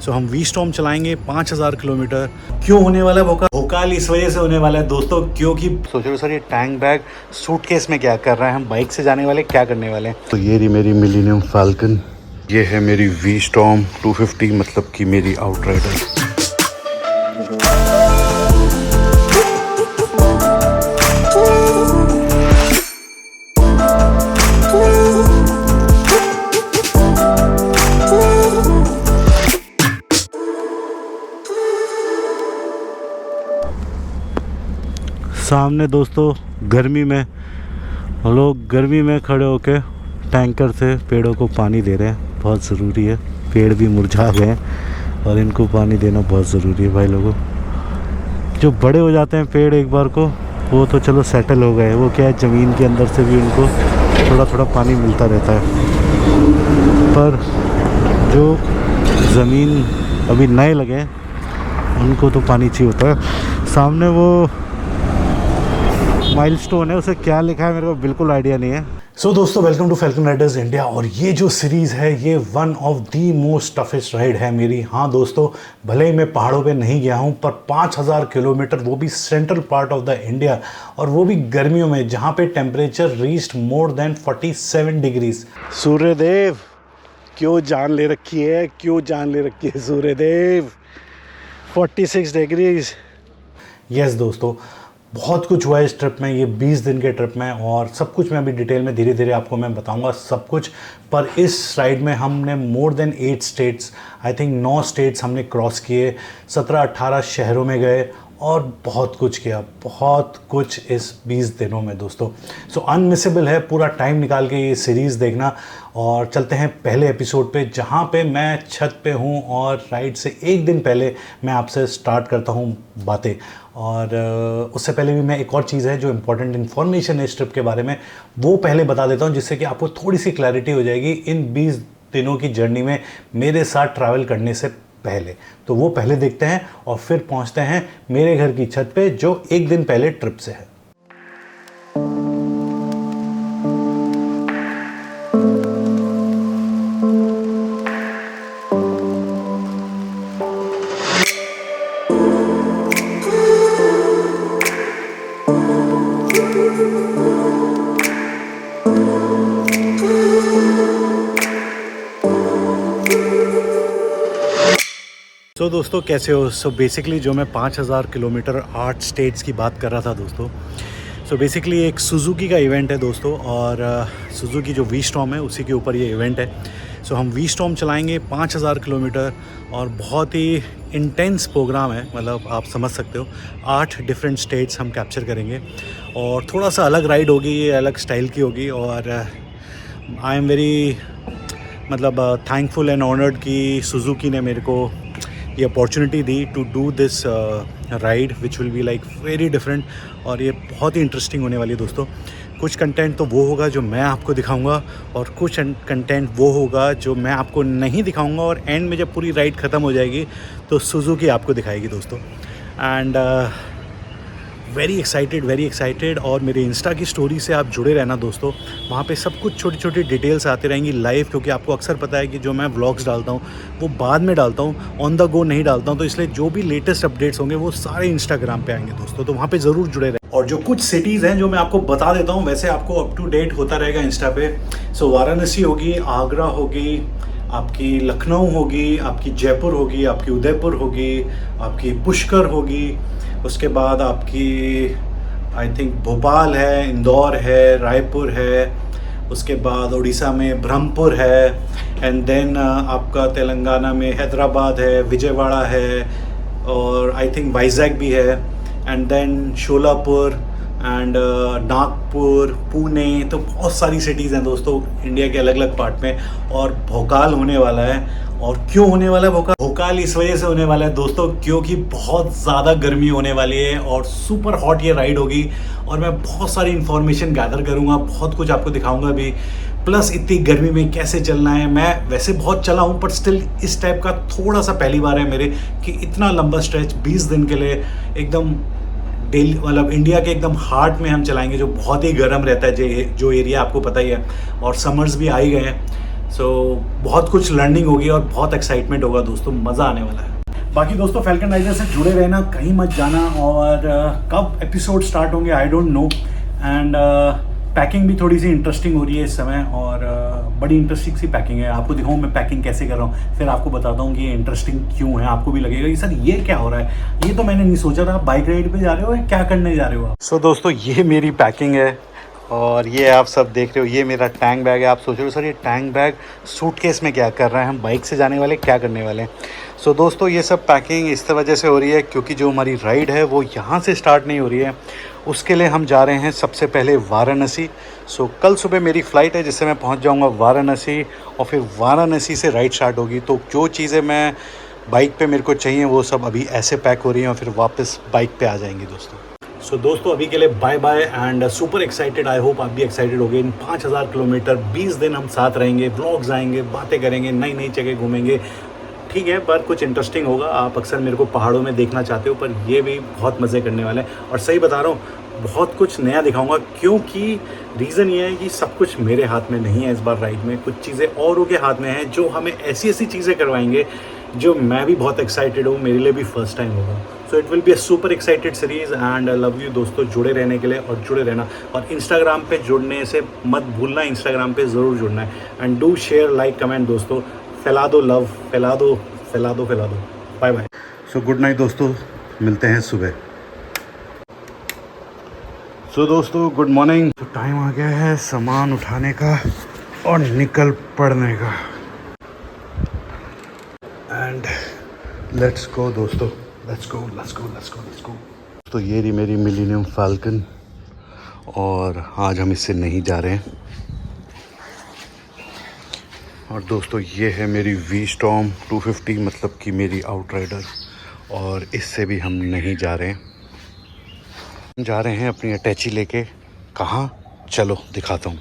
सो हम we storm चलाएंगे 5000 kilometre. क्यों होने वाला है भोकाल? इस वजह से होने वाला है दोस्तों, क्योंकि सोचो सर ये टैंक बैग सूटकेस में क्या कर रहा है, हम बाइक से जाने वाले क्या करने वाले हैं। तो ये रही मेरी मिलेनियम फाल्कन, ये है मेरी वी स्टॉर्म 250, मतलब कि मेरी आउटराइडर। सामने दोस्तों गर्मी में हम लोग गर्मी में खड़े होकर टैंकर से पेड़ों को पानी दे रहे हैं। बहुत ज़रूरी है, पेड़ भी मुरझा गए हैं और इनको पानी देना बहुत ज़रूरी है भाई लोगों। जो बड़े हो जाते हैं पेड़ एक बार को, वो तो चलो सेटल हो गए, वो क्या है ज़मीन के अंदर से भी उनको थोड़ा थोड़ा पानी मिलता रहता है। पर जो ज़मीन अभी नए लगे उनको तो पानी चाहिए होता है। सामने वो माइलस्टोन है, उसे क्या लिखा है मेरे को बिल्कुल आइडिया नहीं है। सो दोस्तों, welcome to Falcon Riders India. और ये जो सीरीज़ है ये one of the most toughest ride है मेरी। हाँ दोस्तों, भले ही मैं पहाड़ों पे नहीं गया हूँ, पर 5000 किलोमीटर, वो भी central part of the India, और वो भी गर्मियों में जहाँ पे temperature reached more than 47 degrees. Suryadev क्यों जान ले रखी है, क्यों जान ले रखी है सूर्यदेव। 46 डिग्रीज। यस दोस्तों, बहुत कुछ हुआ है इस ट्रिप में, ये 20 दिन के ट्रिप में, और सब कुछ मैं अभी डिटेल में धीरे धीरे आपको मैं बताऊंगा सब कुछ। पर इस राइड में हमने more than 8 states, I think 9 states हमने क्रॉस किए, 17-18 शहरों में गए और बहुत कुछ किया, बहुत कुछ इस 20 दिनों में दोस्तों। सो अनमिसेबल है, पूरा टाइम निकाल के ये सीरीज़ देखना। और चलते हैं पहले एपिसोड पे, जहाँ पे मैं छत पे हूँ और राइड से एक दिन पहले मैं आपसे स्टार्ट करता हूँ बातें। और उससे पहले भी मैं एक और चीज़ है जो इम्पोर्टेंट इन्फॉर्मेशन है इस ट्रिप के बारे में, वो पहले बता देता हूँ, जिससे कि आपको थोड़ी सी क्लैरिटी हो जाएगी इन 20 दिनों की जर्नी में मेरे साथ ट्रैवल करने से पहले। तो वो पहले देखते हैं और फिर पहुंचते हैं मेरे घर की छत पे, जो एक दिन पहले ट्रिप से है। तो दोस्तों कैसे हो? सो बेसिकली जो मैं 5000 किलोमीटर 8 स्टेट्स की बात कर रहा था दोस्तों, सो बेसिकली एक सुजुकी का इवेंट है दोस्तों, और सुजुकी जो वी स्टॉर्म है उसी के ऊपर ये इवेंट है। सो हम वी स्टॉर्म चलाएंगे 5000 किलोमीटर, और बहुत ही इंटेंस प्रोग्राम है, मतलब आप समझ सकते हो। 8 डिफरेंट स्टेट्स हम कैप्चर करेंगे, और थोड़ा सा अलग राइड होगी, ये अलग स्टाइल की होगी। और I am very thankful and honoured कि सुजुकी ने मेरे को ये अपॉर्चुनिटी दी to do this ride which will be like very different, और ये बहुत ही इंटरेस्टिंग होने वाली है दोस्तों। कुछ कंटेंट तो वो होगा जो मैं आपको दिखाऊंगा, और कुछ कंटेंट वो होगा जो मैं आपको नहीं दिखाऊंगा, और एंड में जब पूरी राइड ख़त्म हो जाएगी तो सुजुकी आपको दिखाएगी दोस्तों। And very excited. और मेरे इंस्टा की स्टोरी से आप जुड़े रहना दोस्तों, वहाँ पे सब कुछ छोटी छोटी डिटेल्स आती रहेंगी लाइव, क्योंकि आपको अक्सर पता है कि जो मैं व्लॉग्स डालता हूँ वो बाद में डालता हूँ, ऑन द गो नहीं डालता हूँ। तो इसलिए जो भी लेटेस्ट अपडेट्स होंगे वो सारे इंस्टाग्राम पे आएंगे दोस्तों, तो वहाँ पे ज़रूर जुड़े रहें। और जो कुछ सिटीज़ हैं जो मैं आपको बता देता हूँ, वैसे आपको अप टू डेट होता रहेगा इंस्टा पे। सो वाराणसी होगी, आगरा होगी, आपकी लखनऊ होगी, आपकी जयपुर होगी, आपकी उदयपुर होगी, आपकी पुष्कर होगी, उसके बाद आपकी आई थिंक भोपाल है, इंदौर है, रायपुर है, उसके बाद उड़ीसा में ब्रह्मपुर है, एंड देन आपका तेलंगाना में हैदराबाद है, विजयवाड़ा है, और आई थिंक वाइजैक भी है, and then Sholapur and Nagpur, Pune. तो बहुत सारी सिटीज़ हैं दोस्तों इंडिया के अलग अलग पार्ट में, और भोकाल होने वाला है। और क्यों होने वाला है भोकाल? इस वजह से होने वाला है दोस्तों, क्योंकि बहुत ज़्यादा गर्मी होने वाली है और सुपर हॉट ये राइड होगी, और मैं बहुत सारी इन्फॉर्मेशन गैदर करूँगा, बहुत कुछ आपको दिखाऊँगा भी। प्लस इतनी गर्मी में कैसे चलना है, मैं वैसे बहुत चला हूँ पर स्टिल इस टाइप का थोड़ा सा पहली बार है मेरे, कि इतना लंबा स्ट्रेच 20 दिन के लिए एकदम डेली, मतलब इंडिया के एकदम हार्ट में हम चलाएंगे, जो बहुत ही गर्म रहता है, जो एरिया आपको पता ही है, और समर्स भी आ ही गए हैं। सो बहुत कुछ लर्निंग होगी और बहुत एक्साइटमेंट होगा दोस्तों, मज़ा आने वाला है। बाकी दोस्तों फैल्कन राइडर से जुड़े रहना, कहीं मत जाना। और कब एपिसोड स्टार्ट होंगे I don't know. And packing भी थोड़ी सी इंटरेस्टिंग हो रही है इस समय, और बड़ी इंटरेस्टिंग सी पैकिंग है। आपको दिखाऊँ मैं पैकिंग कैसे कर रहा हूँ, फिर आपको बताता हूँ कि ये इंटरेस्टिंग क्यों है। आपको भी लगेगा कि सर ये क्या हो रहा है, ये तो मैंने नहीं सोचा था। आप बाइक राइड पे जा रहे हो या क्या करने जा रहे हो आप? सो दोस्तों ये मेरी पैकिंग है, और ये आप सब देख रहे हो, ये मेरा टैंक बैग है। आप सोच रहे हो सर ये टैंक बैग सूटकेस में क्या कर रहे हैं, हम बाइक से जाने वाले क्या करने वाले हैं। सो दोस्तों ये सब पैकिंग इस वजह से हो रही है क्योंकि जो हमारी राइड है वो यहाँ से स्टार्ट नहीं हो रही है। उसके लिए हम जा रहे हैं सबसे पहले वाराणसी। सो कल सुबह मेरी फ़्लाइट है जिससे मैं पहुँच जाऊँगा वाराणसी, और फिर वाराणसी से राइड स्टार्ट होगी। तो जो चीज़ें मैं बाइक पे मेरे को चाहिए वो सब अभी ऐसे पैक हो रही हैं और फिर वापस बाइक पे आ जाएंगी दोस्तों। सो दोस्तों अभी के लिए bye bye and super excited. I hope आप भी एक्साइटेड हो गए। इन 5000 किलोमीटर 20 दिन हम साथ रहेंगे, व्लॉग्स आएंगे, बातें करेंगे, नई नई जगह घूमेंगे। ठीक है, पर कुछ इंटरेस्टिंग होगा। आप अक्सर मेरे को पहाड़ों में देखना चाहते हो, पर ये भी बहुत मज़े करने वाला है। और सही बता रहा हूँ, बहुत कुछ नया दिखाऊंगा, क्योंकि रीज़न ये है कि सब कुछ मेरे हाथ में नहीं है इस बार राइड में। कुछ चीज़ें औरों के हाथ में हैं जो हमें ऐसी ऐसी चीज़ें करवाएंगे जो मैं भी बहुत एक्साइटेड हूँ, मेरे लिए भी फर्स्ट टाइम होगा। So it will be a super excited series and I love you दोस्तों। जुड़े रहने के लिए और जुड़े रहना, और इंस्टाग्राम पे जुड़ने से मत भूलना, इंस्टाग्राम पे ज़रूर जुड़ना है। And do share, like, comment दोस्तों। फैला दो लव, फैला दो फैला दो फैला दो। Bye bye. So good night दोस्तों, मिलते हैं सुबह। सो दोस्तों गुड मॉर्निंग। तो टाइम आ गया है सामान उठाने का और निकल पड़ने का। एंड लेट्स गो दोस्तों, let's go let's go let's go let's go. तो ये रही मेरी मिलेनियम फाल्कन, और आज हम इससे नहीं जा रहे हैं। और दोस्तों ये है मेरी वी स्टॉर्म 250, मतलब कि मेरी आउटराइडर, और इससे भी हम नहीं जा रहे हैं। हम जा रहे हैं अपनी अटैची लेके। कहाँ, चलो दिखाता हूँ।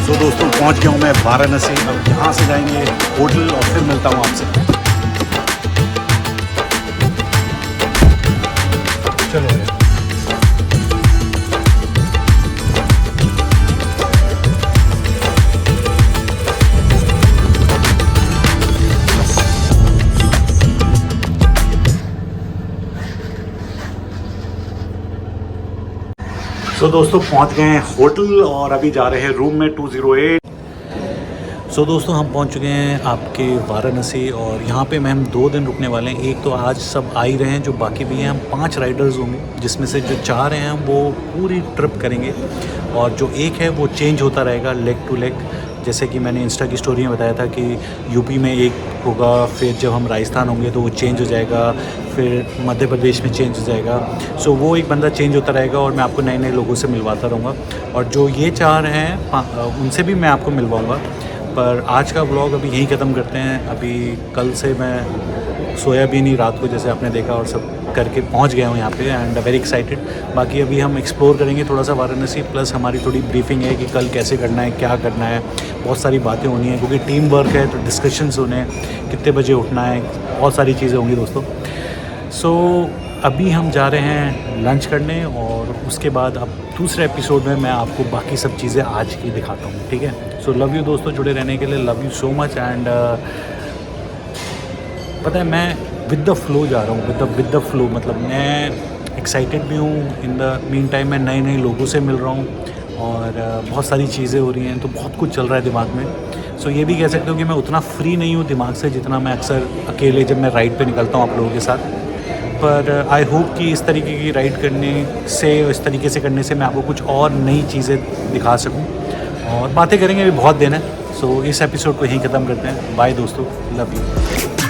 तो दोस्तों पहुंच गया हूं मैं वाराणसी। अब यहाँ से जाएंगे होटल और फिर मिलता हूं आपसे। चलो यार। तो दोस्तों पहुंच गए हैं होटल और अभी जा रहे हैं रूम में 208। सो दोस्तों हम पहुंच चुके हैं आपके वाराणसी, और यहाँ पे हम 2 दिन रुकने वाले हैं। एक तो आज सब आ ही रहे हैं, जो बाकी भी हैं हम 5 राइडर्स होंगे, जिसमें से जो 4 हैं वो पूरी ट्रिप करेंगे, और जो एक है वो चेंज होता रहेगा लेग टू लेग। जैसे कि मैंने इंस्टा की स्टोरी में बताया था कि यूपी में एक होगा, फिर जब हम राजस्थान होंगे तो वो चेंज हो जाएगा, फिर मध्य प्रदेश में चेंज हो जाएगा। सो वो एक बंदा चेंज होता रहेगा और मैं आपको नए नए लोगों से मिलवाता रहूँगा। और जो ये 4 हैं उनसे भी मैं आपको मिलवाऊँगा। पर आज का व्लॉग अभी यहीं ख़त्म करते हैं। अभी कल से मैं सोया भी नहीं रात को, जैसे आपने देखा, और सब करके पहुंच गया हूं यहाँ पे एंड वेरी एक्साइटेड। बाकी अभी हम एक्सप्लोर करेंगे थोड़ा सा वाराणसी, प्लस हमारी थोड़ी ब्रीफिंग है कि कल कैसे करना है, क्या करना है। बहुत सारी बातें होनी है क्योंकि टीम वर्क है, तो डिस्कशंस होने हैं, कितने बजे उठना है, बहुत सारी चीज़ें होंगी दोस्तों। सो अभी हम जा रहे हैं लंच करने, और उसके बाद अब दूसरे एपिसोड में मैं आपको बाकी सब चीज़ें आज की दिखाता हूँ, ठीक है। सो लव यू दोस्तों, जुड़े रहने के लिए love you so much. And पता है मैं विद द फ्लो जा रहा हूँ, विद द फ्लो, मतलब मैं एक्साइटेड भी हूँ। इन द मीन टाइम मैं नए नए लोगों से मिल रहा हूँ, और बहुत सारी चीज़ें हो रही हैं, तो बहुत कुछ चल रहा है दिमाग में। सो ये भी कह सकते हो कि मैं उतना फ्री नहीं हूँ दिमाग से जितना मैं अक्सर अकेले जब मैं राइड पे निकलता हूँ आप लोगों के साथ। पर आई होप कि इस तरीके की राइड करने से और इस तरीके से करने से मैं आपको कुछ और नई चीज़ें दिखा सकूँ, और बातें करेंगे, अभी बहुत दिन है। सो इस एपिसोड को यहीं ख़त्म करते हैं। बाय दोस्तों, लव यू।